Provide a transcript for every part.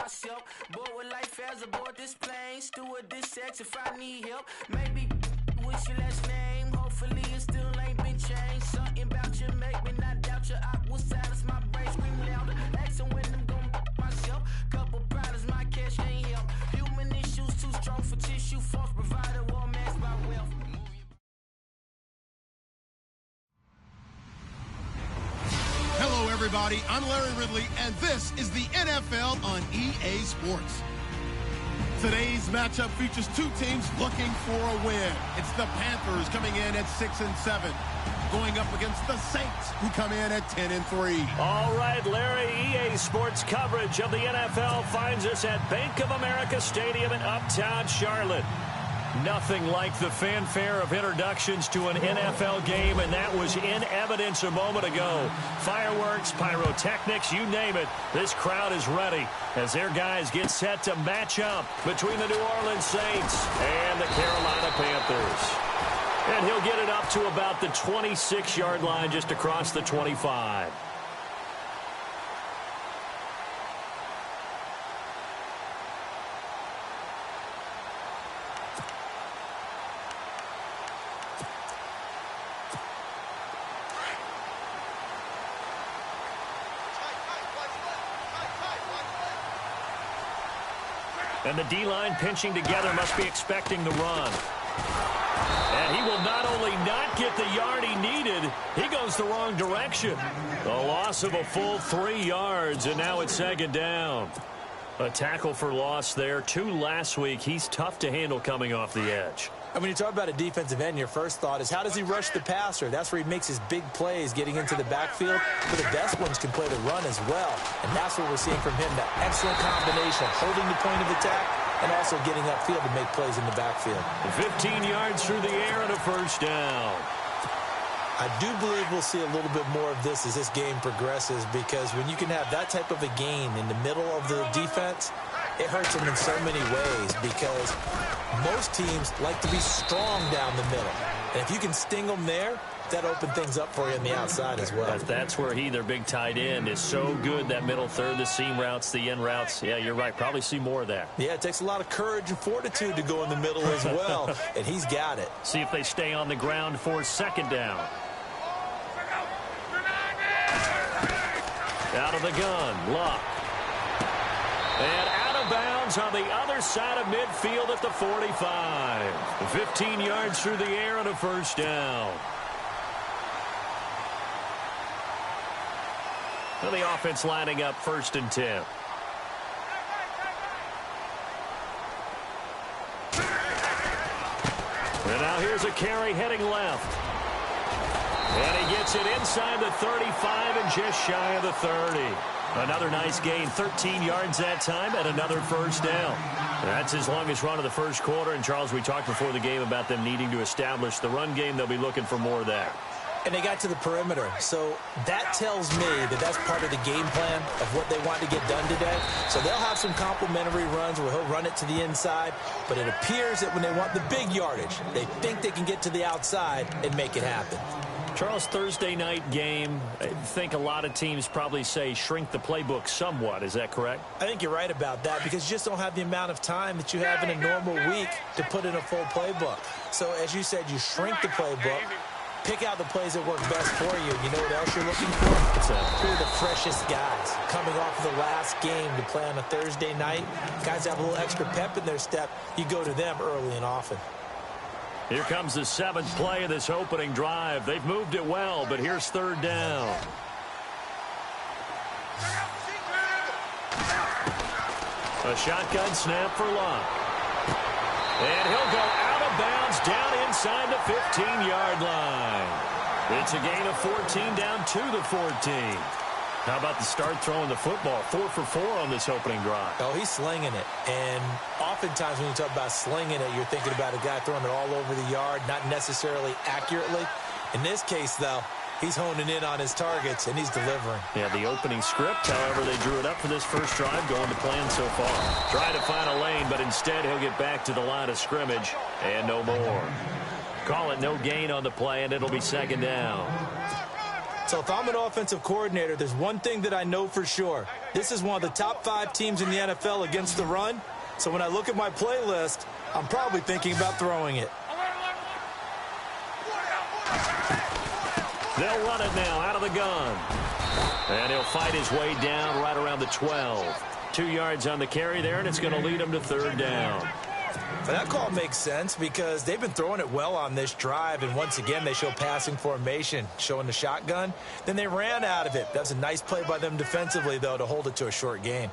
myself. Bored with life as aboard this plane. Steward this sex if I need help. Maybe what's your last name? Hopefully it still ain't been changed. Something about you make me not doubt you. I will silence my brain, scream louder. Asking when I'm gon' myself. Couple problems, my cash ain't help. Human issues too strong for tissue. False provider, war masked by wealth. Hello, everybody. I'm Larry Ridley, and this is the NFL on EA Sports. Today's matchup features two teams looking for a win. It's the Panthers coming in at 6-7, going up against the Saints, who come in at 10-3. All right, Larry, EA Sports coverage of the NFL finds us at Bank of America Stadium in Uptown Charlotte. Nothing like the fanfare of introductions to an NFL game, and that was in evidence a moment ago. Fireworks, pyrotechnics, you name it. This crowd is ready as their guys get set to match up between the New Orleans Saints and the Carolina Panthers. And he'll get it up to about the 26-yard line, just across the 25. And the D-line pinching together must be expecting the run. And he will not only not get the yard he needed, he goes the wrong direction. A loss of a full 3 yards, and now it's second down. A tackle for loss there. 2 last week. He's tough to handle coming off the edge. And when you talk about a defensive end, your first thought is, how does he rush the passer? That's where he makes his big plays, getting into the backfield. But the best ones can play the run as well. And that's what we're seeing from him, that excellent combination of holding the point of attack and also getting upfield to make plays in the backfield. 15 yards through the air and a first down. I do believe we'll see a little bit more of this as this game progresses, because when you can have that type of a gain in the middle of the defense, it hurts them in so many ways, because most teams like to be strong down the middle. And if you can sting them there, that opens things up for you on the outside as well. That's where their big tight end, is so good, that middle third, the seam routes, the end routes. Yeah, you're right. Probably see more of that. Yeah, it takes a lot of courage and fortitude to go in the middle as well, and he's got it. See if they stay on the ground for second down. Out of the gun, Luck. And out of bounds on the other side of midfield at the 45. 15 yards through the air and a first down. So the offense lining up 1st and 10. And now here's a carry heading left. And he gets it inside the 35 and just shy of the 30. Another nice gain, 13 yards that time, and another first down. That's his longest run of the first quarter. And, Charles, we talked before the game about them needing to establish the run game. They'll be looking for more of that. And they got to the perimeter. So that tells me that that's part of the game plan of what they want to get done today. So they'll have some complementary runs where he'll run it to the inside. But it appears that when they want the big yardage, they think they can get to the outside and make it happen. Charles, Thursday night game, I think a lot of teams probably say shrink the playbook somewhat. Is that correct? I think you're right about that, because you just don't have the amount of time that you have in a normal week to put in a full playbook. So as you said, you shrink the playbook, pick out the plays that work best for you. You know what else you're looking for? It's two of the freshest guys coming off of the last game to play on a Thursday night. Guys have a little extra pep in their step. You go to them early and often. Here comes the 7th play of this opening drive. They've moved it well, but here's 3rd down. A shotgun snap for Luck. And he'll go out of bounds down inside the 15-yard line. It's a gain of 14 down to the 14. How about the start throwing the football? 4 for 4 on this opening drive. Oh, he's slinging it. And oftentimes when you talk about slinging it, you're thinking about a guy throwing it all over the yard, not necessarily accurately. In this case, though, he's honing in on his targets, and he's delivering. Yeah, the opening script, however, they drew it up for this first drive, going to plan so far. Trying to find a lane, but instead he'll get back to the line of scrimmage, and no more. Call it no gain on the play, and it'll be second down. So if I'm an offensive coordinator, there's one thing that I know for sure. This is one of the top 5 teams in the NFL against the run. So when I look at my playlist, I'm probably thinking about throwing it. They'll run it now out of the gun. And he'll fight his way down right around the 12. 2 yards on the carry there, and it's going to lead him to 3rd down. That call makes sense because they've been throwing it well on this drive, and once again they show passing formation, showing the shotgun. Then they ran out of it. That was a nice play by them defensively, though, to hold it to a short gain.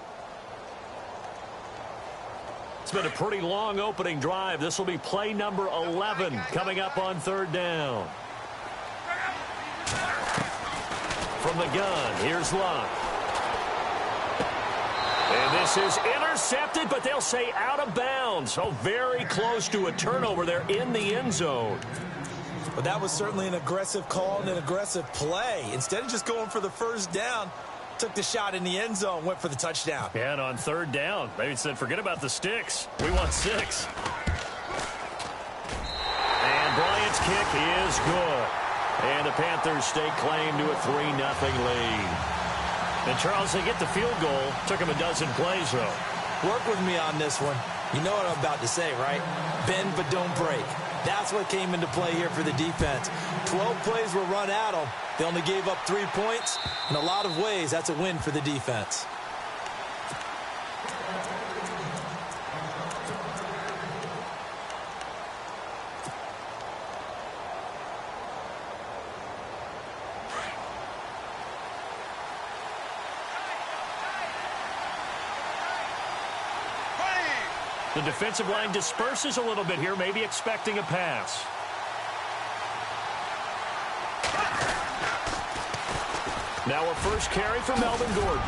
It's been a pretty long opening drive. This will be play number 11 coming up on 3rd down. From the gun, here's Luck. And this is intercepted, but they'll say out of bounds. So very close to a turnover there in the end zone. But that was certainly an aggressive call and an aggressive play. Instead of just going for the 1st down, took the shot in the end zone, went for the touchdown. And on 3rd down, maybe said, forget about the sticks. We want 6. And Bryant's kick is good. And the Panthers stake claim to a 3-0 lead. And, Charles, they get the field goal. Took them a dozen plays, though. Work with me on this one. You know what I'm about to say, right? Bend but don't break. That's what came into play here for the defense. 12 plays were run at them. They only gave up 3 points. In a lot of ways, that's a win for the defense. The defensive line disperses a little bit here, maybe expecting a pass. Now a first carry for Melvin Gordon.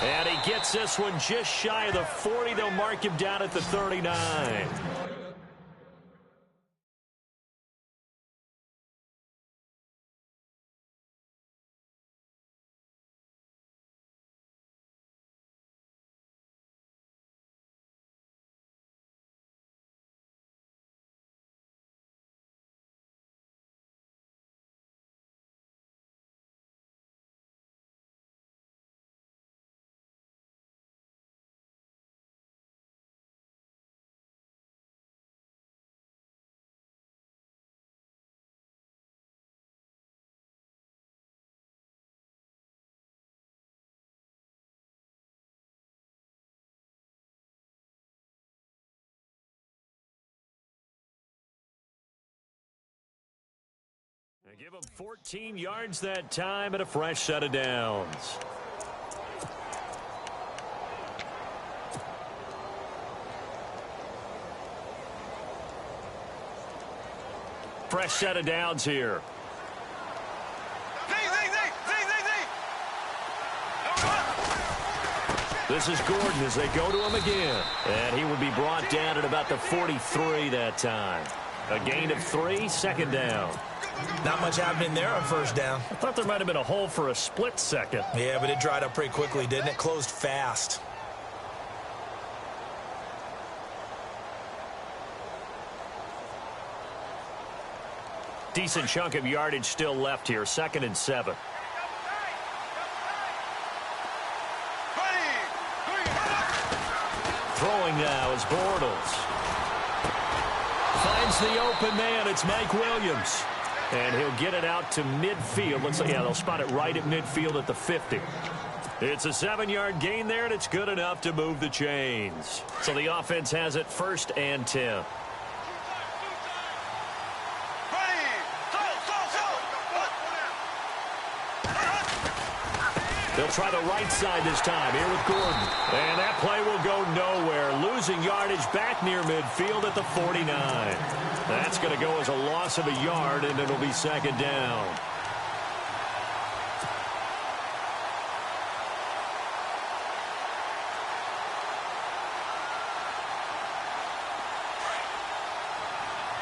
And he gets this one just shy of the 40. They'll mark him down at the 39. They give him 14 yards that time and a fresh set of downs. Fresh set of downs here. This is Gordon as they go to him again. And he will be brought down at about the 43 that time. A gain of 3, 2nd down. Not much happening there on 1st down. I thought there might have been a hole for a split second. Yeah, but it dried up pretty quickly, didn't it? Closed fast. Decent chunk of yardage still left here. 2nd and 7. Throwing now is Bortles. Finds the open man. It's Mike Williams. And he'll get it out to midfield. Looks like, yeah, they'll spot it right at midfield at the 50. It's a 7-yard gain there, and it's good enough to move the chains. So the offense has it 1st and 10. They'll try the right side this time here with Gordon. And that play will go nowhere. Losing yardage back near midfield at the 49. That's going to go as a loss of a yard, and it'll be 2nd down.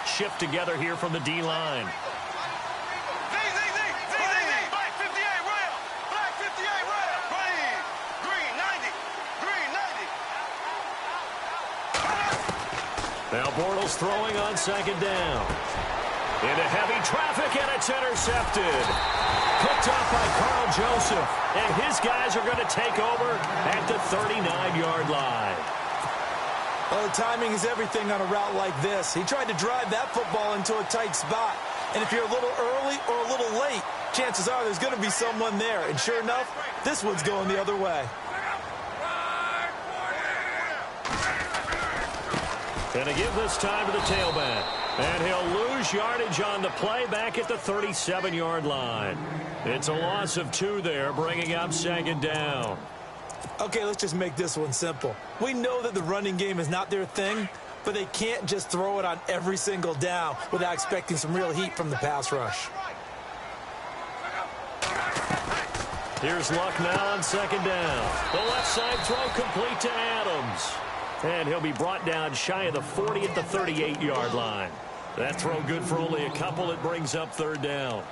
Shift together here from the D-line. Now Bortles throwing on 2nd down. Into heavy traffic, and it's intercepted. Picked off by Carl Joseph, and his guys are going to take over at the 39-yard line. Well, timing is everything on a route like this. He tried to drive that football into a tight spot. And if you're a little early or a little late, chances are there's going to be someone there. And sure enough, this one's going the other way. Going to give this time to the tailback. And he'll lose yardage on the play back at the 37-yard line. It's a loss of 2 there, bringing up 2nd down. Okay, let's just make this one simple. We know that the running game is not their thing, but they can't just throw it on every single down without expecting some real heat from the pass rush. Here's Luck now on 2nd down. The left side throw complete to Adams. And he'll be brought down shy of the 40 at the 38-yard line. That throw good for only a couple. It brings up 3rd down.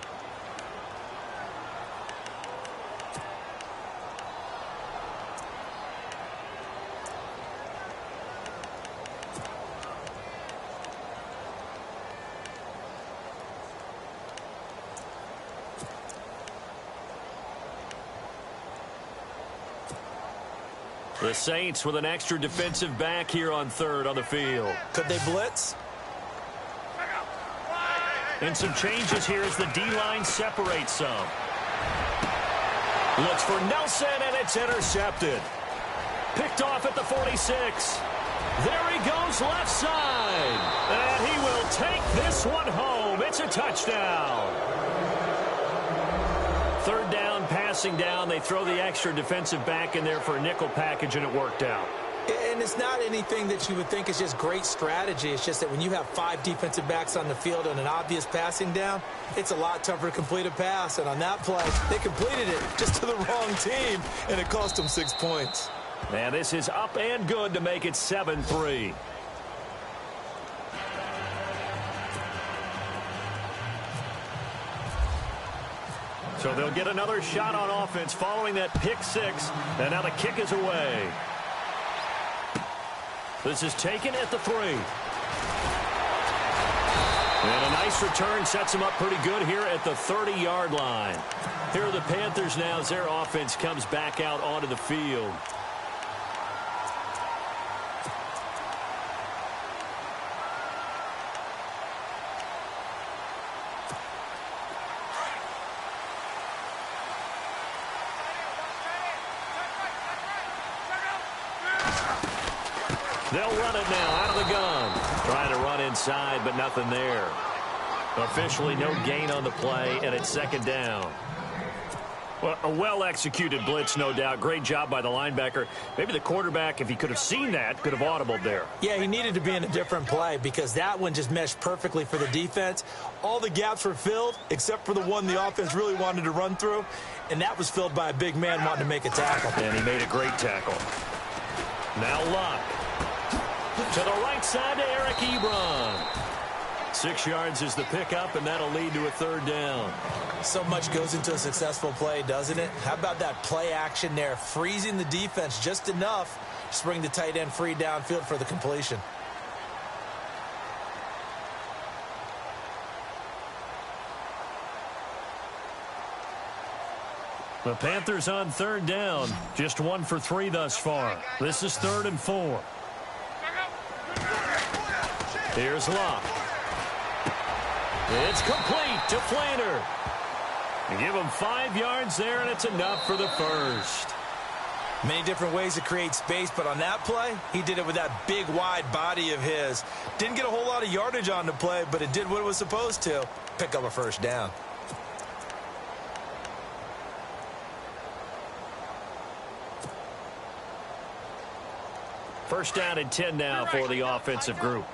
The Saints with an extra defensive back here on 3rd on the field. Could they blitz? And some changes here as the D-line separates some. Looks for Nelson, and it's intercepted. Picked off at the 46. There he goes left side. And he will take this one home. It's a touchdown. 3rd down, passing down. They throw the extra defensive back in there for a nickel package, and it worked out. And it's not anything that you would think is just great strategy. It's just that when you have 5 defensive backs on the field and an obvious passing down, it's a lot tougher to complete a pass. And on that play, they completed it just to the wrong team, and it cost them 6 points. Now this is up and good to make it 7-3. So they'll get another shot on offense following that pick 6. And now the kick is away. This is taken at the 3. And a nice return sets them up pretty good here at the 30-yard line. Here are the Panthers now as their offense comes back out onto the field. They'll run it now out of the gun. Trying to run inside, but nothing there. Officially no gain on the play, and it's 2nd down. Well, a well-executed blitz, no doubt. Great job by the linebacker. Maybe the quarterback, if he could have seen that, could have audibled there. Yeah, he needed to be in a different play because that one just meshed perfectly for the defense. All the gaps were filled except for the one the offense really wanted to run through, and that was filled by a big man wanting to make a tackle. And he made a great tackle. Now Luck. To the right side to Eric Ebron. 6 yards is the pickup, and that'll lead to a 3rd down. So much goes into a successful play, doesn't it? How about that play action there, freezing the defense just enough to bring the tight end free downfield for the completion. The Panthers on 3rd down. Just 1 for 3 thus far. This is 3rd and 4. Here's Luck. It's complete to Flaner. Give him 5 yards there, and it's enough for the first. Many different ways to create space, but on that play, he did it with that big, wide body of his. Didn't get a whole lot of yardage on the play, but it did what it was supposed to. Pick up a 1st down. First down and 10 now for the offensive group.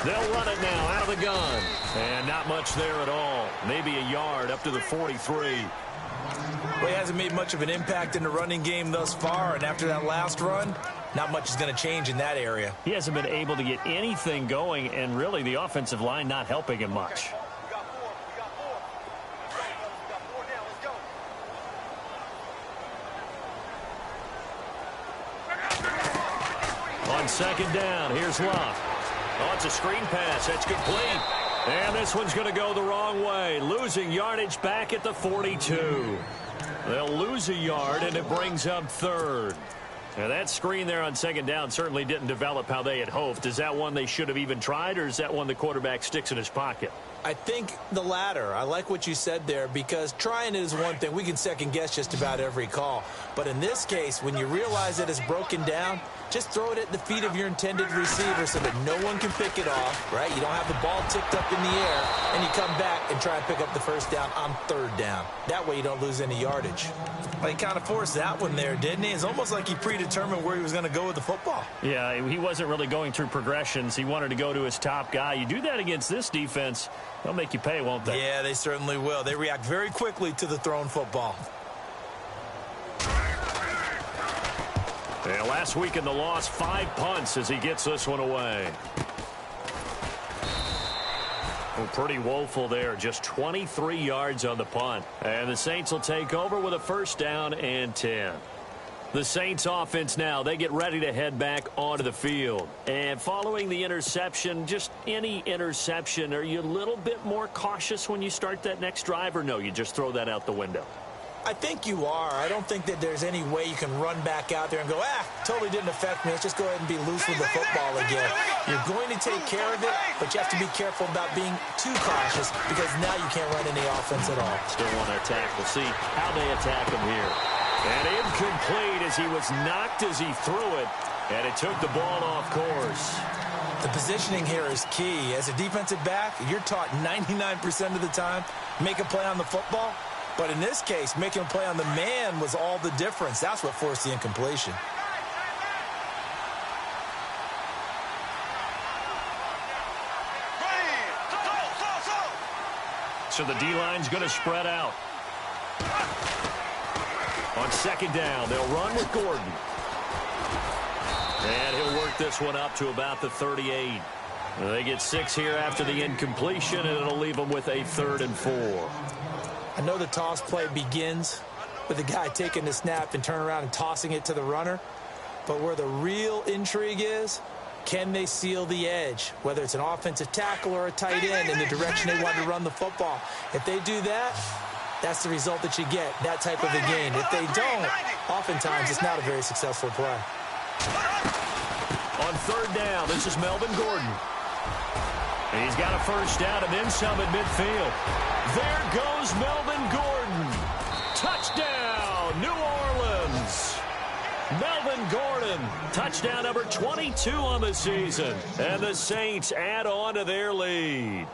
They'll run it now out of the gun. And not much there at all. Maybe a yard up to the 43. Well, he hasn't made much of an impact in the running game thus far, and after that last run, not much is going to change in that area. He hasn't been able to get anything going, and really the offensive line not helping him much. On second down, here's Luck. Oh, it's a screen pass. That's complete. And this one's going to go the wrong way. Losing yardage back at the 42. They'll lose a yard, and it brings up third. Now, that screen there on second down certainly didn't develop how they had hoped. Is that one they should have even tried, or is that one the quarterback sticks in his pocket? I think the latter. I like what you said there, because trying it is one thing. We can second-guess just about every call. But in this case, when you realize that it's broken down, just throw it at the feet of your intended receiver so that no one can pick it off, right? You don't have the ball tipped up in the air, and you come back and try and pick up the first down on third down. That way you don't lose any yardage. Well, he kind of forced that one there, didn't he? It's almost like he predetermined where he was going to go with the football. Yeah, he wasn't really going through progressions. He wanted to go to his top guy. You do that against this defense, they'll make you pay, won't they? Yeah, they certainly will. They react very quickly to the thrown football. Yeah, last week in the loss, 5 punts as he gets this one away. Well, pretty woeful there. Just 23 yards on the punt. And the Saints will take over with a first down and 10. The Saints offense now, they get ready to head back onto the field. And following the interception, just any interception, are you a little bit more cautious when you start that next drive, or no, you just throw that out the window? I think you are. I don't think that there's any way you can run back out there and go, totally didn't affect me. Let's just go ahead and be loose with the football again. You're going to take care of it, but you have to be careful about being too cautious, because now you can't run any offense at all. Still want to attack. We'll see how they attack him here. And incomplete as he was knocked as he threw it, and it took the ball off course. The positioning here is key. As a defensive back, you're taught 99% of the time, make a play on the football. But in this case, making a play on the man was all the difference. That's what forced the incompletion. So the D-line's going to spread out. On second down, they'll run with Gordon. And he'll work this one up to about the 38. They get 6 here after the incompletion, and it'll leave them with a 3rd and 4. I know the toss play begins with the guy taking the snap and turning around and tossing it to the runner. But where the real intrigue is, can they seal the edge? Whether it's an offensive tackle or a tight end in the direction they want to run the football. If they do that, that's the result that you get, that type of a gain. If they don't, oftentimes it's not a very successful play. On third down, this is Melvin Gordon. He's got a first down and then some at midfield. There goes Melvin Gordon. Touchdown, New Orleans. Melvin Gordon, touchdown number 22 on the season. And the Saints add on to their lead.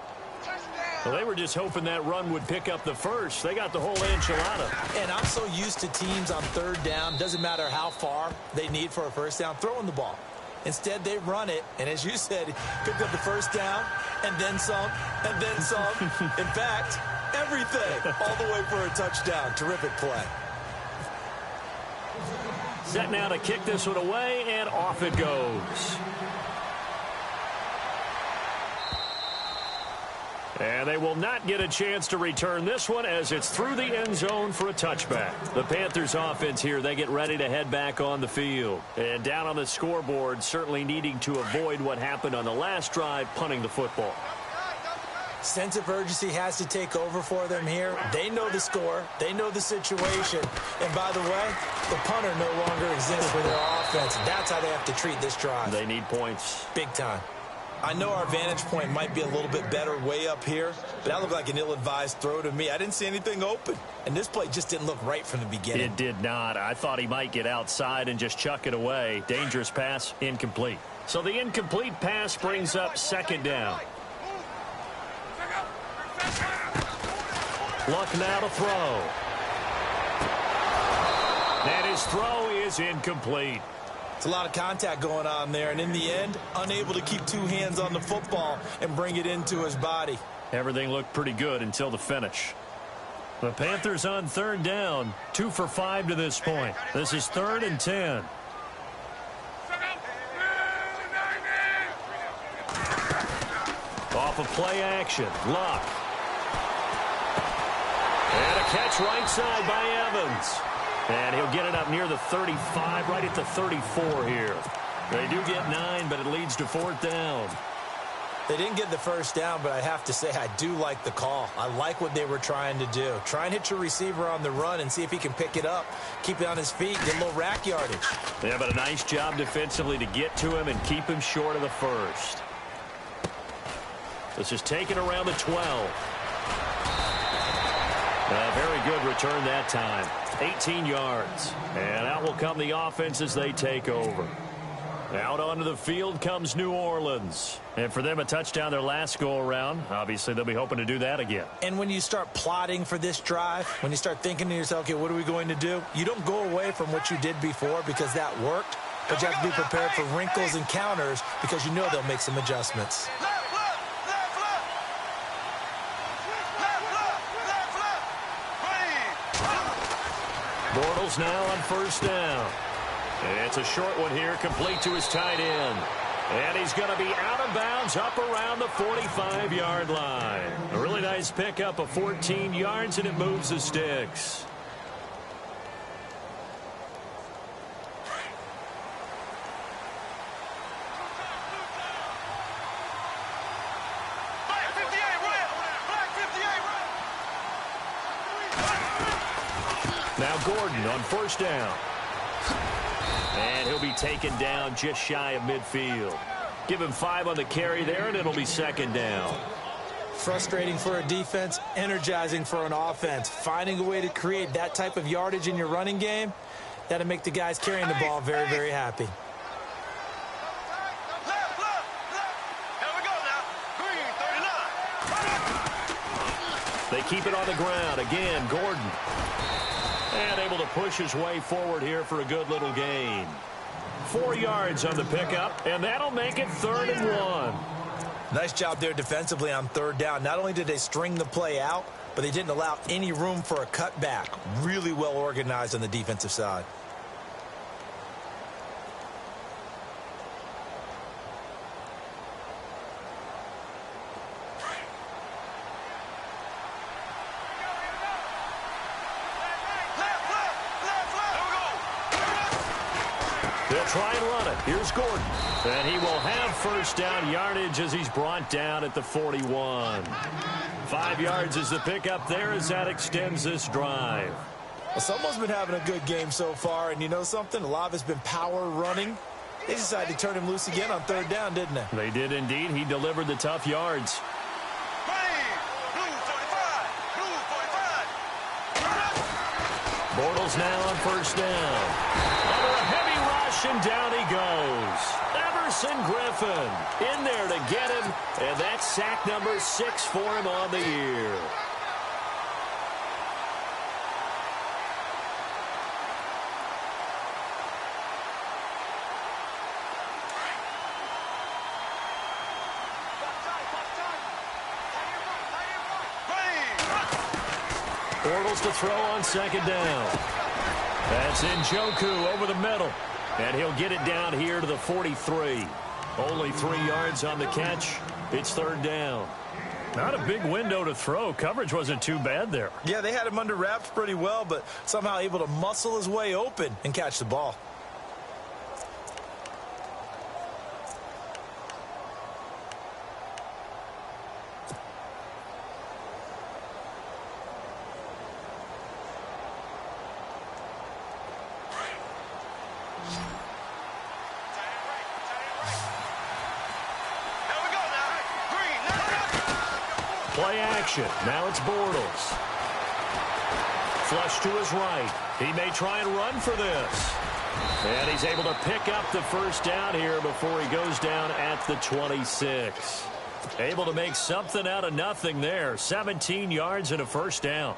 Well, they were just hoping that run would pick up the first. They got the whole enchilada. And I'm so used to teams on third down, doesn't matter how far they need for a first down, throwing the ball. Instead, they run it, and as you said, picked up the first down, and then some, and then some. In fact, everything, all the way for a touchdown. Terrific play. Set now to kick this one away, and off it goes. And they will not get a chance to return this one as it's through the end zone for a touchback. The Panthers offense here, they get ready to head back on the field. And down on the scoreboard, certainly needing to avoid what happened on the last drive, punting the football. Sense of urgency has to take over for them here. They know the score. They know the situation. And by the way, the punter no longer exists for their offense. That's how they have to treat this drive. They need points. Big time. I know our vantage point might be a little bit better way up here, but that looked like an ill-advised throw to me. I didn't see anything open, and this play just didn't look right from the beginning. It did not. I thought he might get outside and just chuck it away. Dangerous pass, incomplete. So the incomplete pass brings up second down. Luck now to throw. And his throw is incomplete. It's a lot of contact going on there, and in the end, unable to keep 2 hands on the football and bring it into his body. Everything looked pretty good until the finish. The Panthers on third down, 2 for 5 to this point. This is 3rd and 10. Off of play action, Luck. And a catch right side by Evans. And he'll get it up near the 35, right at the 34 here. They do get 9, but it leads to 4th down. They didn't get the first down, but I have to say I do like the call. I like what they were trying to do. Try and hit your receiver on the run and see if he can pick it up, keep it on his feet, get a little rack yardage. Yeah, but a nice job defensively to get to him and keep him short of the first. This is taken around the 12. Very good return that time. 18 yards. And out will come the offense as they take over. Out onto the field comes New Orleans. And for them, a touchdown their last go-around. Obviously, they'll be hoping to do that again. And when you start plotting for this drive, when you start thinking to yourself, okay, what are we going to do? You don't go away from what you did before because that worked. But you have to be prepared for wrinkles and counters because you know they'll make some adjustments. Bortles now on first down. It's a short one here, complete to his tight end. And he's going to be out of bounds up around the 45-yard line. A really nice pickup of 14 yards, and it moves the sticks. Now Gordon on first down. And he'll be taken down just shy of midfield. Give him 5 on the carry there, and it'll be second down. Frustrating for a defense, energizing for an offense. Finding a way to create that type of yardage in your running game, that'll make the guys carrying the ball very, very happy. They keep it on the ground. Again, Gordon. And able to push his way forward here for a good little gain. 4 yards on the pickup, and that'll make it 3rd and 1. Nice job there defensively on 3rd down. Not only did they string the play out, but they didn't allow any room for a cutback. Really well organized on the defensive side. They'll try and run it. Here's Gordon. And he will have first down yardage as he's brought down at the 41. 5 yards is the pickup there as that extends this drive. Well, someone's been having a good game so far, and you know something? A lot of it's been power running. They decided to turn him loose again on 3rd down, didn't they? They did indeed. He delivered the tough yards. Bortles now on first down. Under a heavy rush, and down he goes. Everson Griffin in there to get him, and that's sack number 6 for him on the year. Bortles to throw on 2nd down. That's Njoku over the middle. And he'll get it down here to the 43. Only 3 yards on the catch. It's 3rd down. Not a big window to throw. Coverage wasn't too bad there. Yeah, they had him under wraps pretty well, but somehow able to muscle his way open and catch the ball. Play action. Now it's Bortles. Flush to his right. He may try and run for this. And he's able to pick up the first down here before he goes down at the 26. Able to make something out of nothing there. 17 yards and a first down.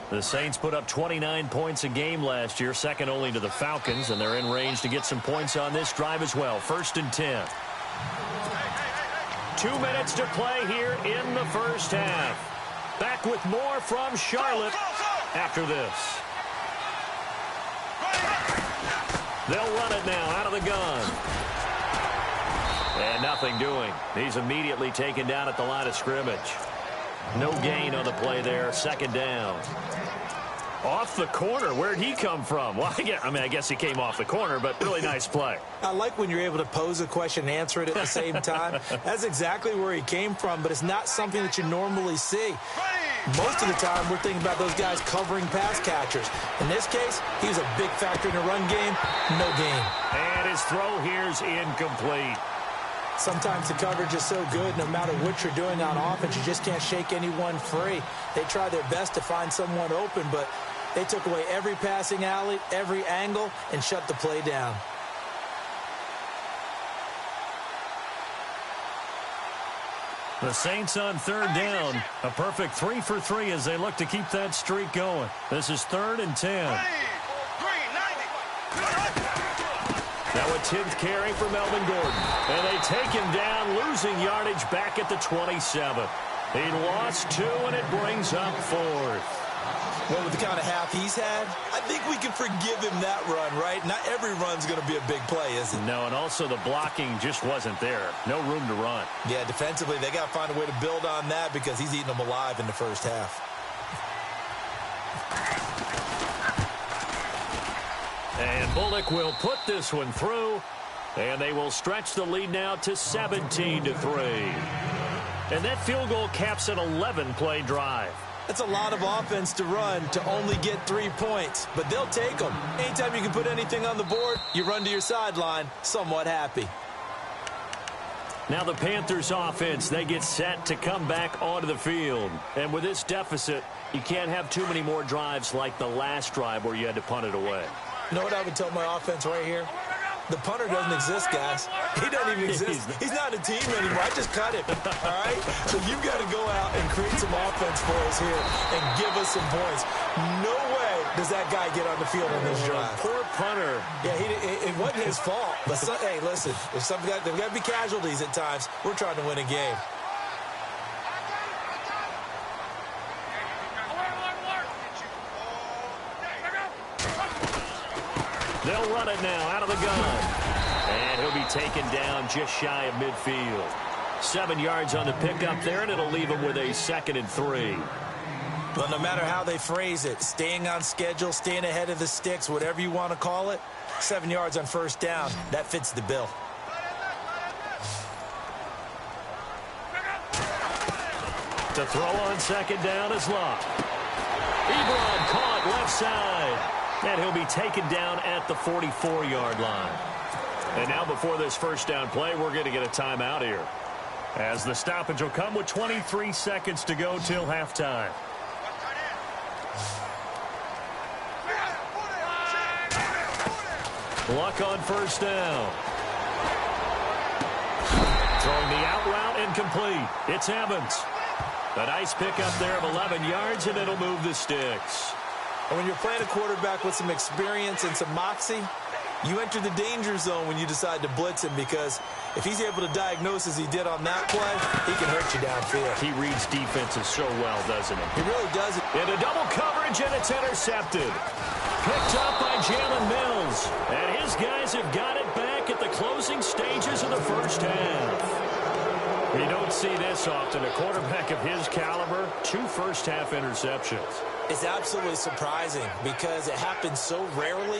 The Saints put up 29 points a game last year, second only to the Falcons, and they're in range to get some points on this drive as well. 1st and 10. 2 minutes to play here in the first half. Back with more from Charlotte after this. They'll run it now out of the gun. And nothing doing. He's immediately taken down at the line of scrimmage. No gain on the play there. Second down. Off the corner. Where'd he come from? Well, I guess he came off the corner, but really nice play. I like when you're able to pose a question and answer it at the same time. That's exactly where he came from, but it's not something that you normally see. Most of the time, we're thinking about those guys covering pass catchers. In this case, he was a big factor in the run game. No gain. And his throw here's incomplete. Sometimes the coverage is so good, no matter what you're doing on offense, you just can't shake anyone free. They try their best to find someone open, but they took away every passing alley, every angle, and shut the play down. The Saints on third down. A perfect 3 for 3 as they look to keep that streak going. This is 3rd and 10. Now a 10th carry for Melvin Gordon. And they take him down, losing yardage back at the 27. He lost 2, and it brings up 4th. Well, with the kind of half he's had, I think we can forgive him that run, right? Not every run's going to be a big play, is it? No, and also the blocking just wasn't there. No room to run. Yeah, defensively, they got to find a way to build on that because he's eating them alive in the first half. And Bullock will put this one through, and they will stretch the lead now to 17-3. And that field goal caps an 11-play drive. That's a lot of offense to run to only get 3 points, but they'll take them. Anytime you can put anything on the board, you run to your sideline somewhat happy. Now the Panthers offense, they get set to come back onto the field. And with this deficit, you can't have too many more drives like the last drive where you had to punt it away. You know what I would tell my offense right here? The punter doesn't exist, guys. He doesn't even exist. He's not a team anymore. I just cut him, all right? So you've got to go out and create some offense for us here and give us some points. No way does that guy get on the field on this drive. Poor punter. Yeah, it wasn't his fault. But hey, listen, there's got to be casualties at times. We're trying to win a game. They'll run it now out of the gun. And he'll be taken down just shy of midfield. 7 yards on the pickup there, and it'll leave him with a 2nd and 3. But no matter how they phrase it, staying on schedule, staying ahead of the sticks, whatever you want to call it, 7 yards on first down, that fits the bill. The throw on 2nd down is locked. Ebron caught left side. And he'll be taken down at the 44-yard line. And now before this first down play, we're going to get a timeout here, as the stoppage will come with 23 seconds to go till halftime. Luck on first down. Throwing the out route incomplete. It's Evans. A nice pickup there of 11 yards, and it'll move the sticks. And when you're playing a quarterback with some experience and some moxie, you enter the danger zone when you decide to blitz him, because if he's able to diagnose as he did on that play, he can hurt you downfield. He reads defenses so well, doesn't he? He really does it. Into double coverage, and it's intercepted. Picked up by Jalen Mills. And his guys have got it back at the closing stages of the first half. You don't see this often. A quarterback of his caliber, 2 first-half interceptions. It's absolutely surprising because it happens so rarely.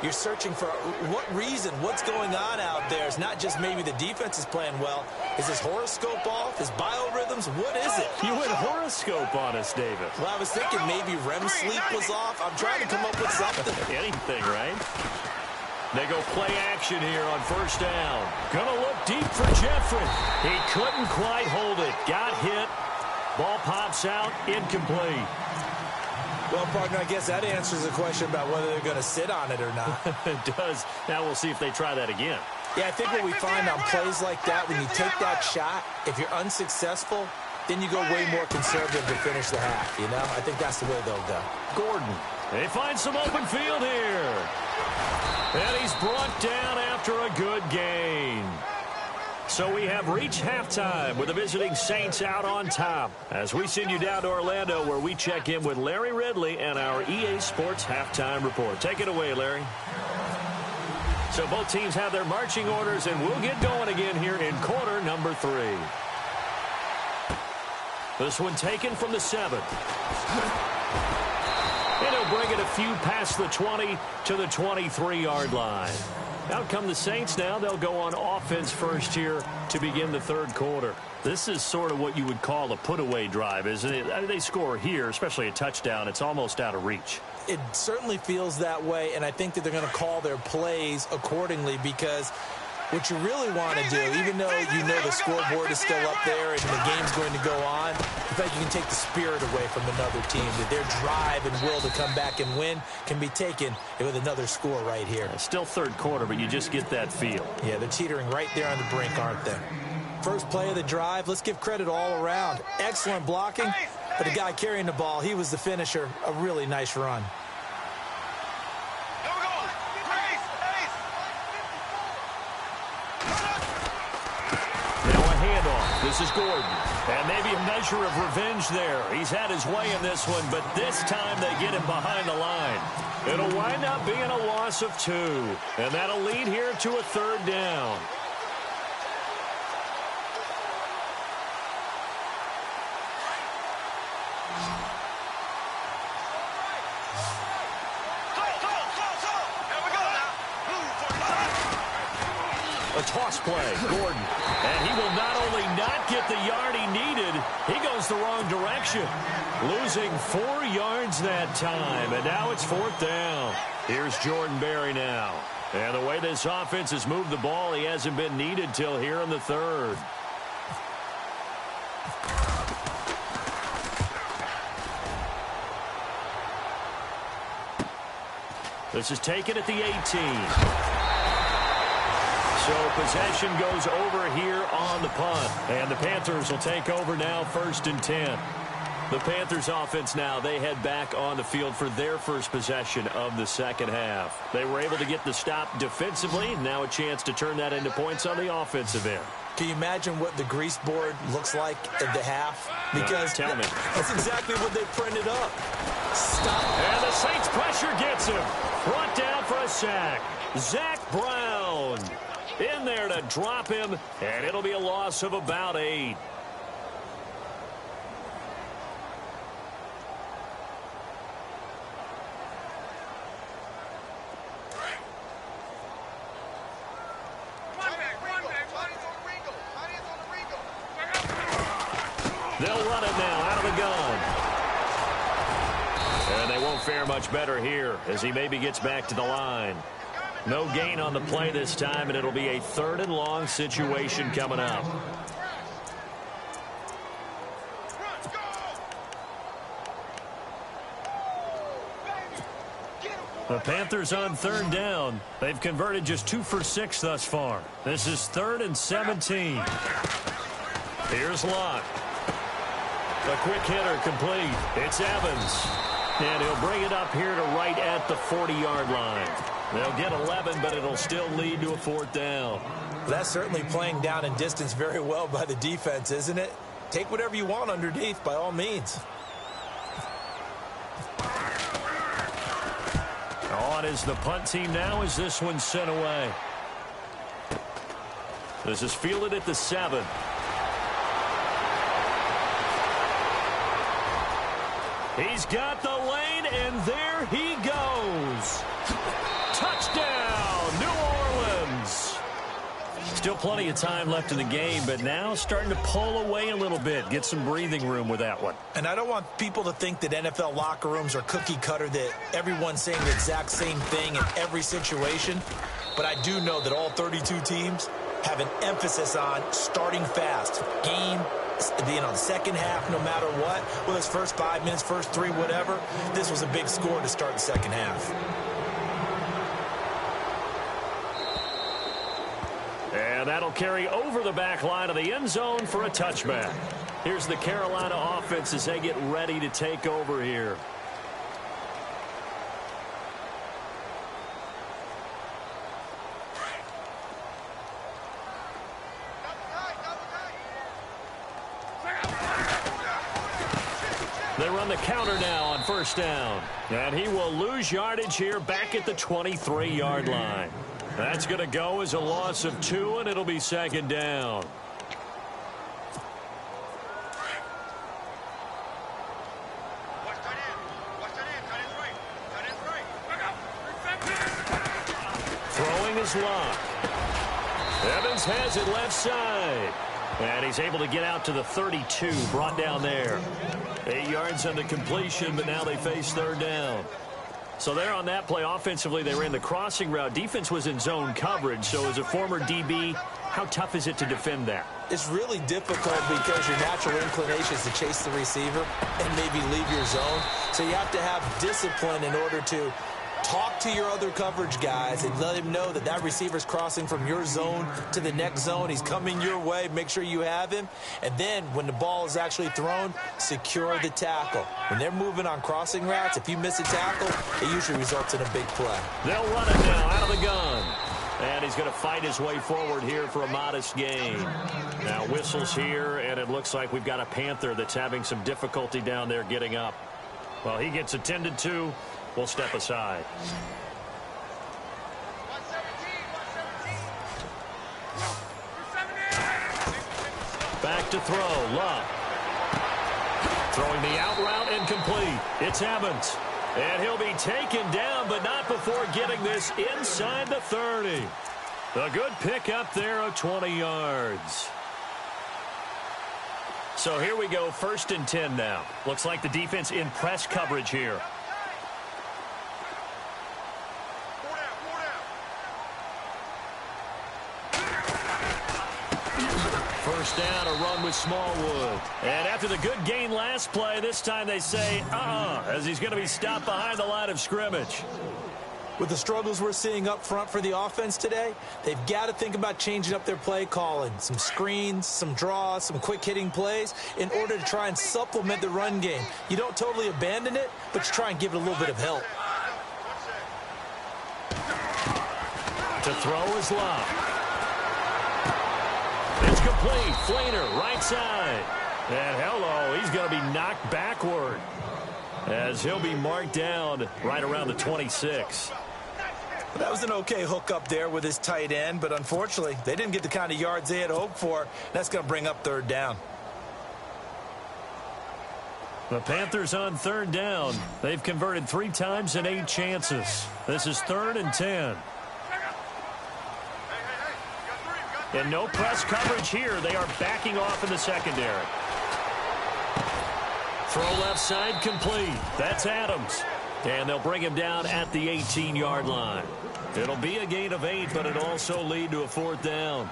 You're searching for what reason, what's going on out there. It's not just maybe the defense is playing well. Is his horoscope off? His biorhythms? What is it? You went horoscope on us, David. Well, I was thinking maybe REM sleep was off. I'm trying to come up with something. Anything, right? They go play action here on first down. Gonna look deep for Jeffrey. He couldn't quite hold it. Got hit. Ball pops out. Incomplete. Well, partner, I guess that answers the question about whether they're going to sit on it or not. It does. Now we'll see if they try that again. Yeah, I think what we find on plays like that, when you take that shot, if you're unsuccessful, then you go way more conservative to finish the half, you know? I think that's the way they'll go. Gordon. They find some open field here. And he's brought down after a good gain. So we have reached halftime with the visiting Saints out on top, as we send you down to Orlando, where we check in with Larry Ridley and our EA Sports Halftime Report. Take it away, Larry. So both teams have their marching orders, and we'll get going again here in quarter number 3. This one taken from the 7. And he'll bring it a few past the 20 to the 23-yard line. Out come the Saints now. They'll go on offense first here to begin the third quarter. This is sort of what you would call a put-away drive, isn't it? I mean, they score here, especially a touchdown. It's almost out of reach. It certainly feels that way, and I think that they're going to call their plays accordingly because what you really want to do, even though you know the scoreboard is still up there and the game's going to go on, in fact, you can take the spirit away from another team. That their drive and will to come back and win can be taken with another score right here. It's still third quarter, but you just get that feel. Yeah, they're teetering right there on the brink, aren't they? First play of the drive, let's give credit all around. Excellent blocking, but the guy carrying the ball, he was the finisher. A really nice run. This is Gordon, and maybe a measure of revenge there. He's had his way in this one, but this time they get him behind the line. It'll wind up being a loss of 2, and that'll lead here to a third down. A toss play, Gordon. And he will not only not get the yard he needed, he goes the wrong direction. Losing 4 yards that time, and now it's 4th down. Here's Jordan Berry now. And the way this offense has moved the ball, he hasn't been needed till here in the third. This is taken at the 18. So possession goes over here on the punt. And the Panthers will take over now, 1st and 10. The Panthers offense now, they head back on the field for their first possession of the second half. They were able to get the stop defensively. Now a chance to turn that into points on the offensive end. Can you imagine what the grease board looks like at the half? Because tell me. That's exactly what they printed up. Stop. And the Saints pressure gets him. Brought down for a sack. Zach Brown in there to drop him, and it'll be a loss of about 8. They'll run it now out of the gun. And they won't fare much better here as he maybe gets back to the line. No gain on the play this time, and it'll be a 3rd and long situation coming up. The Panthers on 3rd down. They've converted just 2 for 6 thus far. This is 3rd and 17. Here's Locke. A quick hitter complete. It's Evans. And he'll bring it up here to right at the 40-yard line. They'll get 11, but it'll still lead to a 4th down. That's certainly playing down in distance very well by the defense, isn't it? Take whatever you want underneath, by all means. On is the punt team now as this one's sent away. This is fielded at the 7. He's got the lane, and there he goes. Touchdown, New Orleans. Still plenty of time left in the game, but now starting to pull away a little bit. Get some breathing room with that one. And I don't want people to think that NFL locker rooms are cookie cutter, that everyone's saying the exact same thing in every situation. But I do know that all 32 teams have an emphasis on starting fast. Game, the second half, no matter what. Well, it's first 5 minutes, first 3, whatever. This was a big score to start the second half. And that'll carry over the back line of the end zone for a touchback. Here's the Carolina offense as they get ready to take over here. They run the counter now on 1st down. And he will lose yardage here back at the 23-yard line. That's going to go as a loss of 2, and it'll be 2nd down. is Locke. Evans has it left side. And he's able to get out to the 32, brought down there. 8 yards on the completion, but now they face third down. So there on that play, offensively, they ran the crossing route. Defense was in zone coverage, so as a former DB, how tough is it to defend that? It's really difficult because your natural inclination is to chase the receiver and maybe leave your zone. So you have to have discipline in order to talk to your other coverage guys and let him know that that receiver's crossing from your zone to the next zone. He's coming your way. Make sure you have him. And then when the ball is actually thrown, secure the tackle. When they're moving on crossing routes, if you miss a tackle, it usually results in a big play. They'll run it now out of the gun. And he's going to fight his way forward here for a modest gain. Now whistles here, and it looks like we've got a Panther that's having some difficulty down there getting up. Well, he gets attended to. We'll step aside. Back to throw. Love. Throwing the out route incomplete. It's Evans. And he'll be taken down, but not before getting this inside the 30. A good pick up there of 20 yards. So here we go, 1st and 10 now. Looks like the defense in press coverage here. First down, a run with Smallwood. And after the good gain last play, this time they say, as he's going to be stopped behind the line of scrimmage. With the struggles we're seeing up front for the offense today, they've got to think about changing up their play calling. Some screens, some draws, some quick-hitting plays in order to try and supplement the run game. You don't totally abandon it, but you try and give it a little bit of help. To throw is Love. It's complete. Flainer, right side. And hello, he's going to be knocked backward as he'll be marked down right around the 26. That was an okay hook up there with his tight end, but unfortunately, they didn't get the kind of yards they had hoped for. That's going to bring up third down. The Panthers on third down. They've converted 3 times in 8 chances. This is 3rd and 10. And no press coverage here. They are backing off in the secondary. Throw left side complete. That's Adams. And they'll bring him down at the 18-yard line. It'll be a gain of 8, but it'll also lead to a 4th down.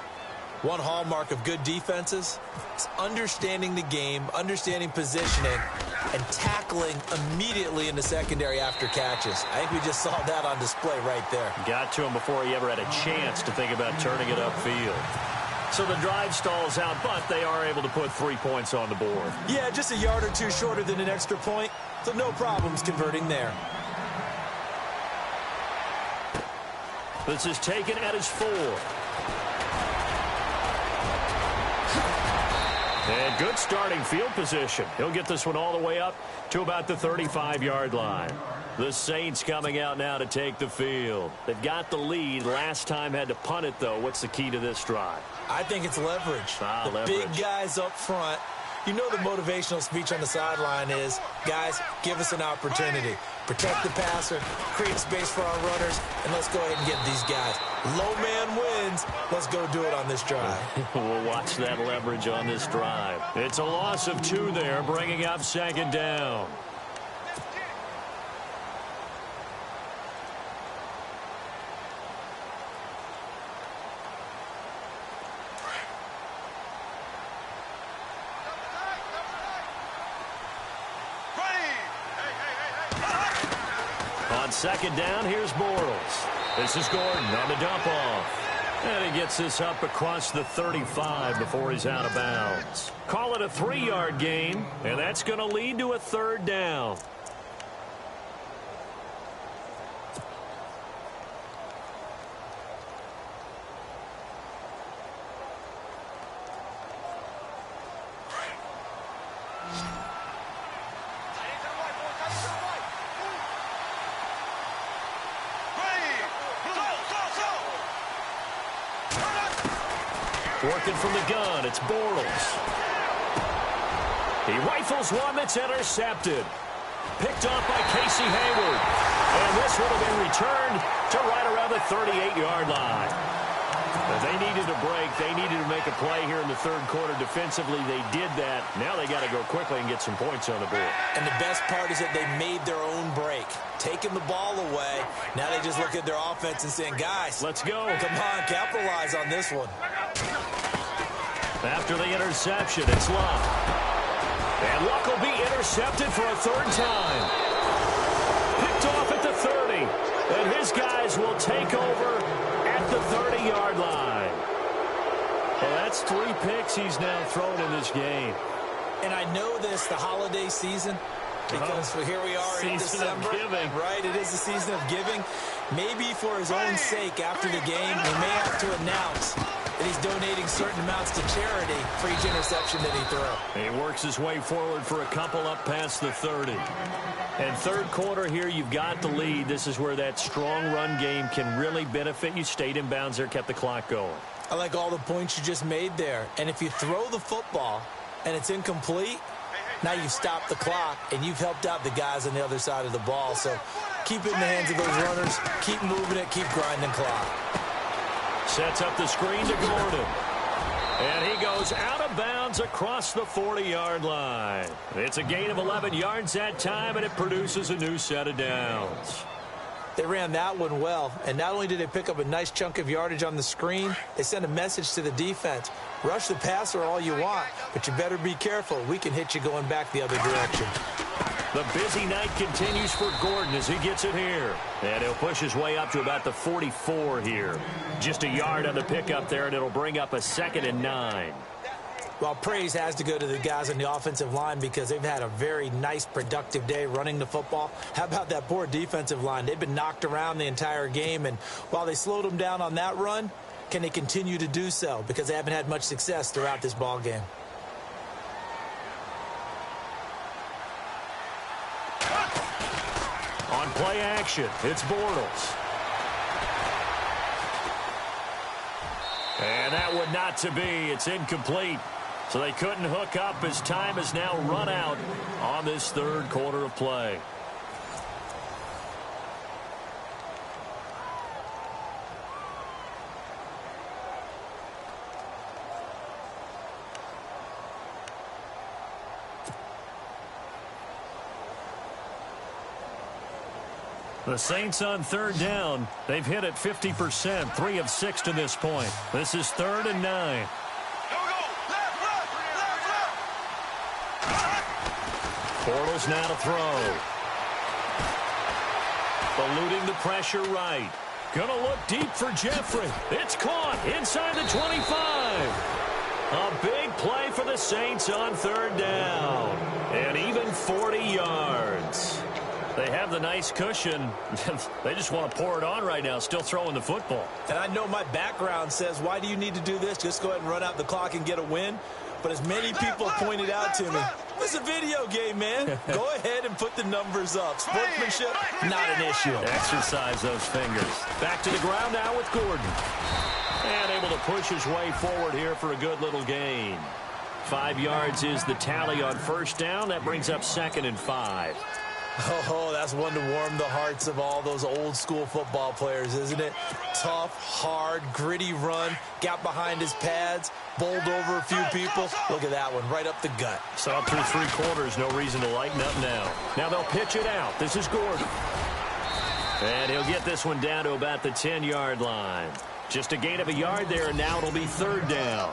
One hallmark of good defenses is understanding the game, understanding positioning, and tackling immediately in the secondary after catches. I think we just saw that on display right there. Got to him before he ever had a chance to think about turning it upfield. So the drive stalls out, but they are able to put 3 points on the board. Yeah, just a yard or two shorter than an extra point, so no problems converting there. This is taken at his 4. And good starting field position. He'll get this one all the way up to about the 35-yard line. The Saints coming out now to take the field. They've got the lead. Last time had to punt it, though. What's the key to this drive? I think it's leverage. Leverage. Big guys up front. You know the motivational speech on the sideline is, guys, give us an opportunity. Protect the passer, create space for our runners, and let's go ahead and get these guys. Low man wins. Let's go do it on this drive. We'll watch that leverage on this drive. It's a loss of 2 there, bringing up 2nd down. On 2nd down, here's Bortles. This is Gordon on the dump off. And he gets this up across the 35 before he's out of bounds. Call it a 3-yard gain, and that's going to lead to a 3rd down. Working from the gun, it's Bortles. He rifles one that's intercepted. Picked off by Casey Hayward. And this would have been returned to right around around the 38-yard line. If they needed a break, they needed to make a play here in the third quarter defensively. They did that. Now they got to go quickly and get some points on the board. And the best part is that they made their own break, taking the ball away. Now they just look at their offense and saying, guys, let's go. Come on, capitalize on this one. After the interception, it's Luck. And Luck will be intercepted for a third time. Picked off at the 30. And his guys will take over at the 30-yard line. Well, that's 3 picks he's now thrown in this game. And I know this, the holiday season, because here we are in December. Right, it is the season of giving. Maybe for his own sake after the game, he may have to announce that he's donating certain amounts to charity for each interception that he threw. He works his way forward for a couple up past the 30. And third quarter here, you've got the lead. This is where that strong run game can really benefit you. Stayed in bounds there, kept the clock going. I like all the points you just made there. And if you throw the football and it's incomplete, now you've stopped the clock and you've helped out the guys on the other side of the ball. So keep it in the hands of those runners. Keep moving it. Keep grinding clock. Sets up the screen to Gordon. And he goes out of bounds across the 40-yard line. It's a gain of 11 yards that time, and it produces a new set of downs. They ran that one well, and not only did they pick up a nice chunk of yardage on the screen, they sent a message to the defense. Rush the passer all you want, but you better be careful. We can hit you going back the other direction. The busy night continues for Gordon as he gets it here. And he'll push his way up to about the 44 here. Just a yard on the pickup there, and it'll bring up a 2nd and 9. Well, praise has to go to the guys on the offensive line because they've had a very nice, productive day running the football. How about that poor defensive line? They've been knocked around the entire game, and while they slowed them down on that run, can they continue to do so? Because they haven't had much success throughout this ball game. On play action, it's Bortles. And that would not to be. It's incomplete. So they couldn't hook up as time has now run out on this third quarter of play. The Saints on third down. They've hit it 50%, 3 of 6 to this point. This is 3rd and 9. Bortles now to throw. Eluding the pressure right. Gonna look deep for Jeffrey. It's caught inside the 25. A big play for the Saints on third down. And even 40 yards. They have the nice cushion. They just want to pour it on right now, still throwing the football. And I know my background says, why do you need to do this? Just go ahead and run out the clock and get a win. But as many people pointed out to me, this is a video game, man. Go ahead and put the numbers up. Sportsmanship, not an issue. Exercise those fingers. Back to the ground now with Gordon. And able to push his way forward here for a good little gain. 5 yards is the tally on first down. That brings up 2nd and 5. Oh, that's one to warm the hearts of all those old-school football players, isn't it? Tough, hard, gritty run, got behind his pads, bowled over a few people. Look at that one, right up the gut. Saw through 3 quarters, no reason to lighten up now. Now they'll pitch it out. This is Gordon. And he'll get this one down to about the 10-yard line. Just a gain of a yard there, and now it'll be third down.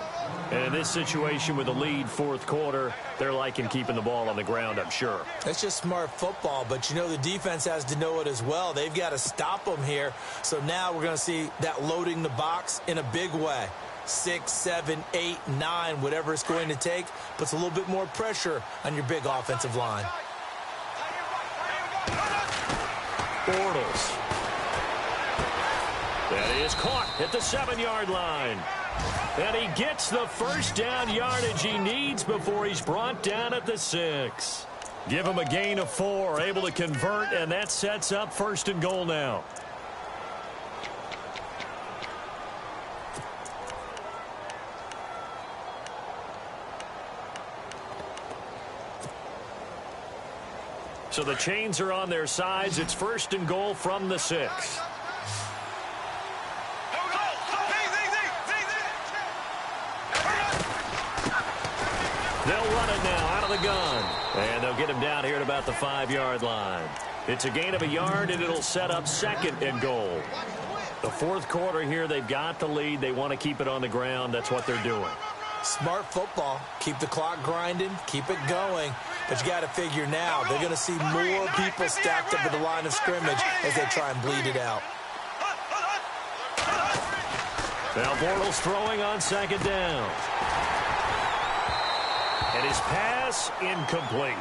And in this situation with a lead fourth quarter, they're liking keeping the ball on the ground, I'm sure. It's just smart football, but you know the defense has to know it as well. They've got to stop them here. So now we're going to see that loading the box in a big way. 6, 7, 8, 9, whatever it's going to take, puts a little bit more pressure on your big offensive line. Bortles. That is caught at the 7-yard line. And he gets the first down yardage he needs before he's brought down at the 6. Give him a gain of 4, able to convert, and that sets up 1st and goal now. So the chains are on their sides. It's 1st and goal from the 6. They'll run it now out of the gun. And they'll get him down here at about the 5-yard line. It's a gain of a yard, and it'll set up 2nd and goal. The 4th quarter here, they've got the lead. They want to keep it on the ground. That's what they're doing. Smart football. Keep the clock grinding. Keep it going. But you got to figure now, they're going to see more people stacked up at the line of scrimmage as they try and bleed it out. Now Bortles throwing on 2nd down. And his pass incomplete.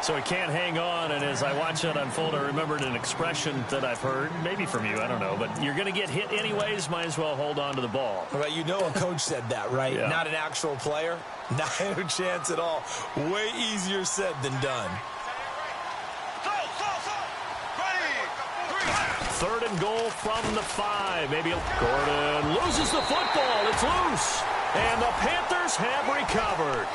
So he can't hang on, and as I watch that unfold, I remembered an expression that I've heard, maybe from you, I don't know, but you're going to get hit anyways, might as well hold on to the ball. Well, you know a coach said that, right? Yeah. Not an actual player. Not a chance at all. Way easier said than done. 3rd and goal from the 5. Maybe Gordon loses the football. It's loose. And the Panthers have recovered.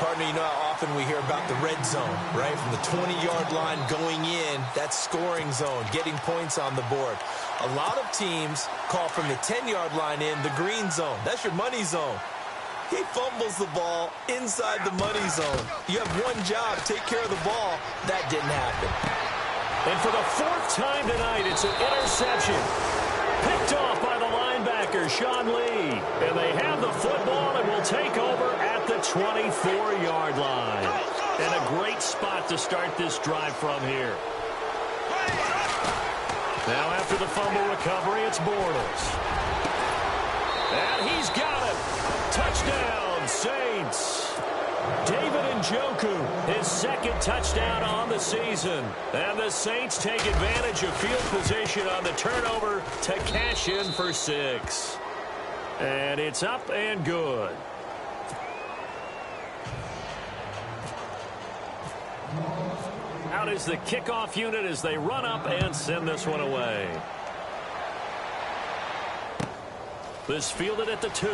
Partner, you know how often we hear about the red zone, right? From the 20-yard line going in, that's scoring zone, getting points on the board. A lot of teams call from the 10-yard line in the green zone. That's your money zone. He fumbles the ball inside the money zone. You have one job, take care of the ball. That didn't happen. And for the 4th time tonight, it's an interception. Picked off by the linebacker, Sean Lee. And they have the football and will take over at the 24-yard line. And a great spot to start this drive from here. Now after the fumble recovery, it's Bortles. And he's got it. Touchdown, Saints. David Njoku, his 2nd touchdown on the season. And the Saints take advantage of field position on the turnover to cash in for 6. And it's up and good. Out is the kickoff unit as they run up and send this one away. This fielded at the 2.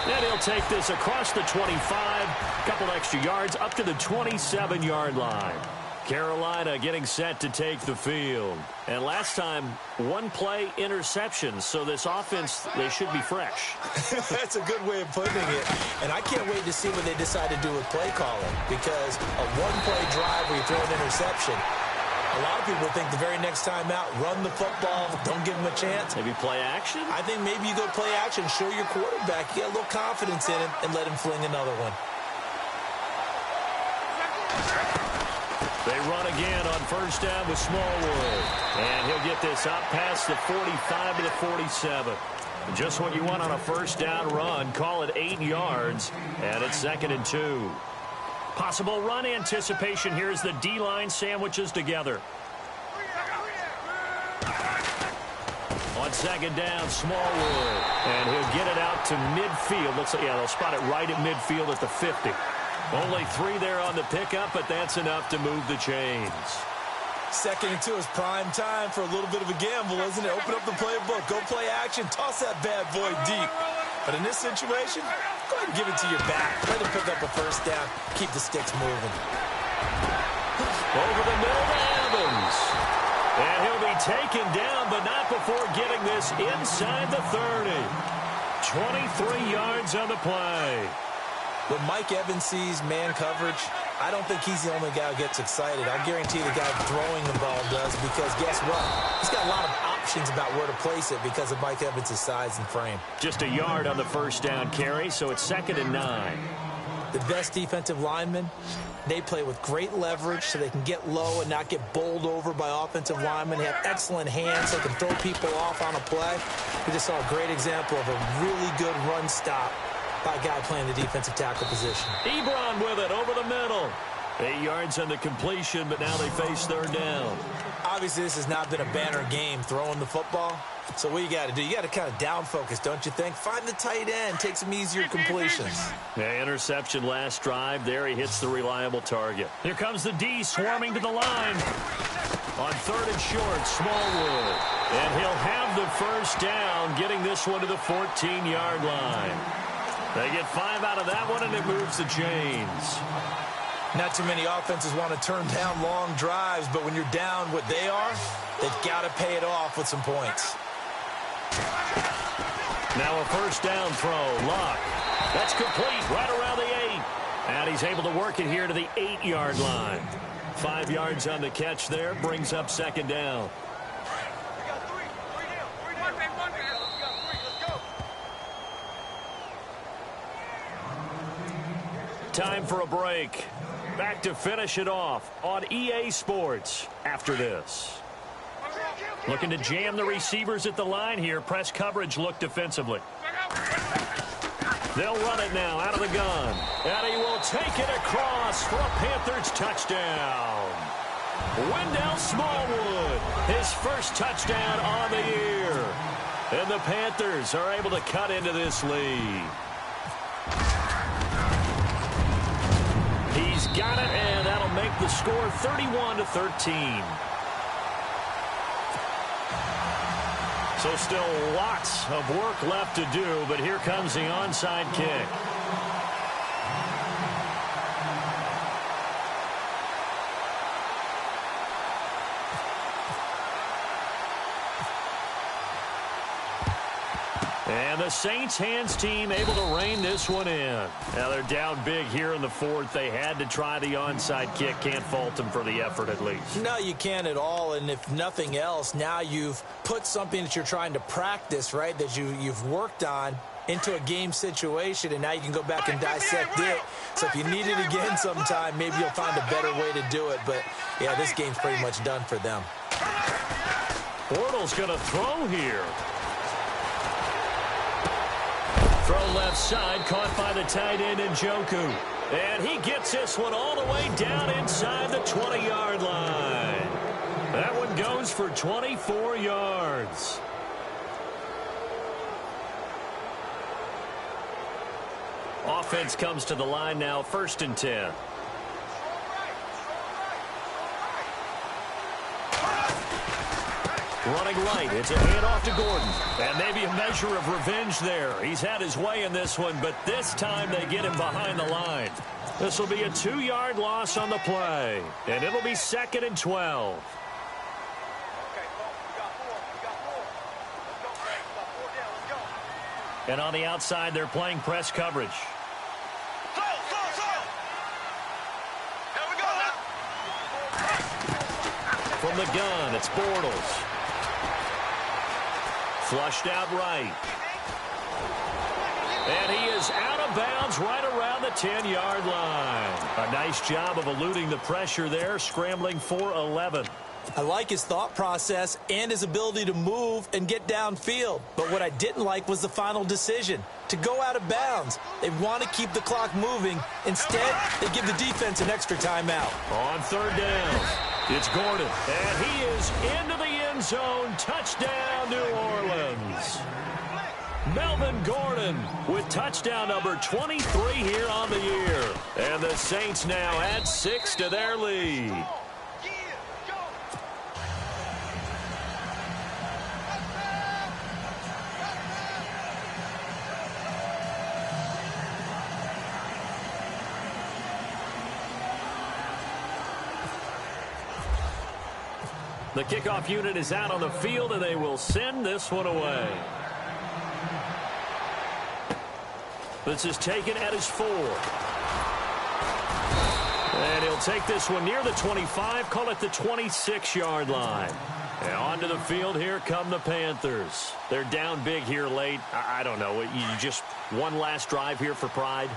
And he'll take this across the 25, a couple extra yards, up to the 27-yard line. Carolina getting set to take the field. And last time, 1-play interception, so this offense, they should be fresh. That's a good way of putting it. And I can't wait to see what they decide to do with play calling, because a 1-play drive where you throw an interception, a lot of people think the very next time out, run the football, don't give them a chance. Maybe play action? I think maybe you go play action, show your quarterback, you get a little confidence in him, and let him fling another one. They run again on 1st down with Smallwood. And he'll get this out past the 45 to the 47. Just what you want on a 1st down run. Call it 8 yards, and it's 2nd and 2. Possible run anticipation here as the D-line sandwiches together. On 2nd down, Smallwood. And he'll get it out to midfield. Looks like, yeah, they'll spot it right at midfield at the 50. Only 3 there on the pickup, but that's enough to move the chains. 2nd and 2 is prime time for a little bit of a gamble, isn't it? Open up the playbook, go play action, toss that bad boy deep. But in this situation, go ahead and give it to your back. Let him pick up a 1st down. Keep the sticks moving. Over the middle to Evans. And he'll be taken down, but not before getting this inside the 30. 23 yards on the play. When Mike Evans sees man coverage, I don't think he's the only guy who gets excited. I guarantee the guy throwing the ball does, because guess what? He's got a lot of options about where to place it because of Mike Evans' size and frame. Just a yard on the 1st down carry, so it's 2nd and 9. The best defensive linemen, they play with great leverage so they can get low and not get bowled over by offensive linemen. They have excellent hands so they can throw people off on a play. We just saw a great example of a really good run stop by a guy playing the defensive tackle position. Ebron with it over the middle. 8 yards on the completion, but now they face 3rd down. Obviously, this has not been a banner game throwing the football. So what you got to do, you got to kind of down focus, don't you think? Find the tight end, take some easier completions. Yeah, interception last drive. There he hits the reliable target. Here comes the D swarming to the line. On 3rd and short, Smallwood. And he'll have the 1st down, getting this one to the 14-yard line. They get 5 out of that one, and it moves the chains. Not too many offenses want to turn down long drives, but when you're down what they are, they've got to pay it off with some points. Now a 1st down throw. Luck That's complete right around the 8. And he's able to work it here to the 8-yard line. 5 yards on the catch there, brings up second down. Time for a break. Back to finish it off on EA Sports after this. Looking to jam the receivers at the line here. Press coverage look defensively. They'll run it now out of the gun. And he will take it across for a Panthers touchdown. Wendell Smallwood, his first touchdown on the year. And the Panthers are able to cut into this lead. He's got it, and that'll make the score 31-13. So still lots of work left to do, but here comes the onside kick. And the Saints hands team able to rein this one in. Now they're down big here in the 4th. They had to try the onside kick. Can't fault them for the effort at least. No, you can't at all. And if nothing else, now you've put something that you're trying to practice, right, that you've worked on into a game situation, and now you can go back and dissect it. So if you need it again sometime, maybe you'll find a better way to do it. But, yeah, this game's pretty much done for them. Bortles going to throw here. Throw left side, caught by the tight end Njoku. And he gets this one all the way down inside the 20-yard line. That one goes for 24 yards. Offense comes to the line now, 1st and 10. Running right, it's a handoff to Gordon. And maybe a measure of revenge there. He's had his way in this one, but this time they get him behind the line. This will be a 2-yard loss on the play. And it'll be 2nd and 12. And on the outside, they're playing press coverage. From the gun, it's Bortles. Flushed out right. And he is out of bounds right around the 10-yard line. A nice job of eluding the pressure there, scrambling for 11. I like his thought process and his ability to move and get downfield. But what I didn't like was the final decision, to go out of bounds. They want to keep the clock moving. Instead, they give the defense an extra timeout. On 3rd down, it's Gordon. And he is into the end zone. Touchdown, New Orleans. Melvin Gordon with touchdown number 23 here on the year. And the Saints now add 6 to their lead. The kickoff unit is out on the field, and they will send this one away. This is taken at his 4. And he'll take this one near the 25, call it the 26-yard line. And onto the field, here come the Panthers. They're down big here late. I don't know, you just one last drive here for pride?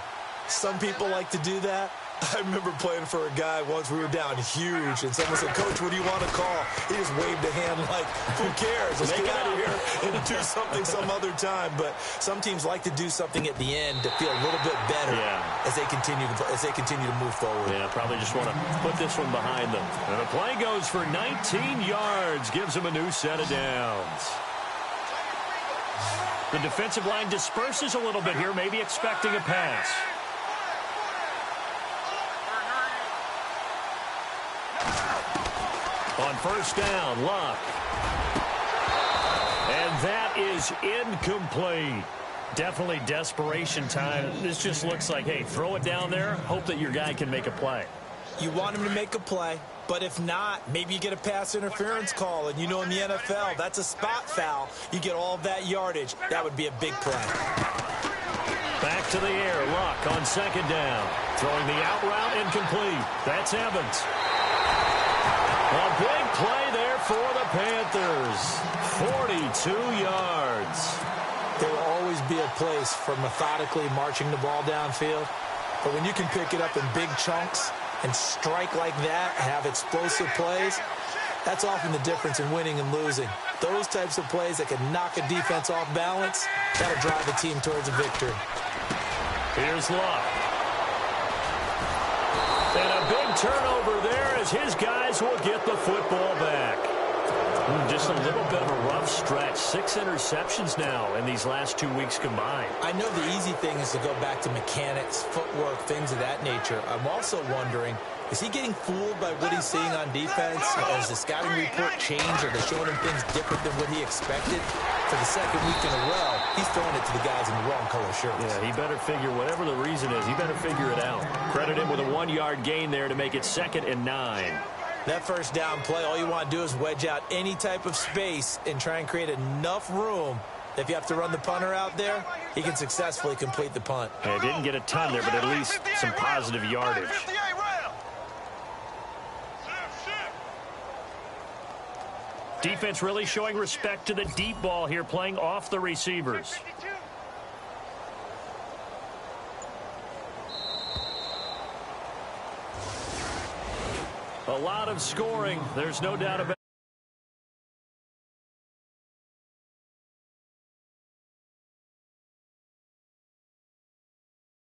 Some people like to do that. I remember playing for a guy once. We were down huge, and someone said, "Coach, what do you want to call?" He just waved a hand like, who cares? Let's get out of here and do something some other time. But some teams like to do something at the end to feel a little bit better as they continue to move forward. Yeah, probably just want to put this one behind them. And the play goes for 19 yards, gives them a new set of downs. The defensive line disperses a little bit here, maybe expecting a pass. On 1st down, Luck. And that is incomplete. Definitely desperation time. This just looks like, hey, throw it down there, hope that your guy can make a play. You want him to make a play, but if not, maybe you get a pass interference call, and you know in the NFL, that's a spot foul. You get all of that yardage. That would be a big play. Back back to the air. Luck on second down. Throwing the out route incomplete. That's Evans. A big play there for the Panthers. 42 yards. There will always be a place for methodically marching the ball downfield. But when you can pick it up in big chunks and strike like that, have explosive plays, that's often the difference in winning and losing. Those types of plays that can knock a defense off balance, that'll drive a team towards a victory. Here's Luck. And a big turnover there as his guys will get the football back. Just a little bit of a rough stretch. 6 interceptions now in these last 2 weeks combined. I know the easy thing is to go back to mechanics, footwork, things of that nature. I'm also wondering, is he getting fooled by what he's seeing on defense? Has the scouting report changed? Are they showing him things different than what he expected? For the second week in a row, he's throwing it to the guys in the wrong color shirts. Yeah, he better figure, whatever the reason is, he better figure it out. Credit him with a 1-yard gain there to make it 2nd and 9. That first down play, all you want to do is wedge out any type of space and try and create enough room. If you have to run the punter out there, he can successfully complete the punt. Yeah, didn't get a ton there, but at least some positive yardage. Defense really showing respect to the deep ball here, playing off the receivers. A lot of scoring. There's no doubt about it.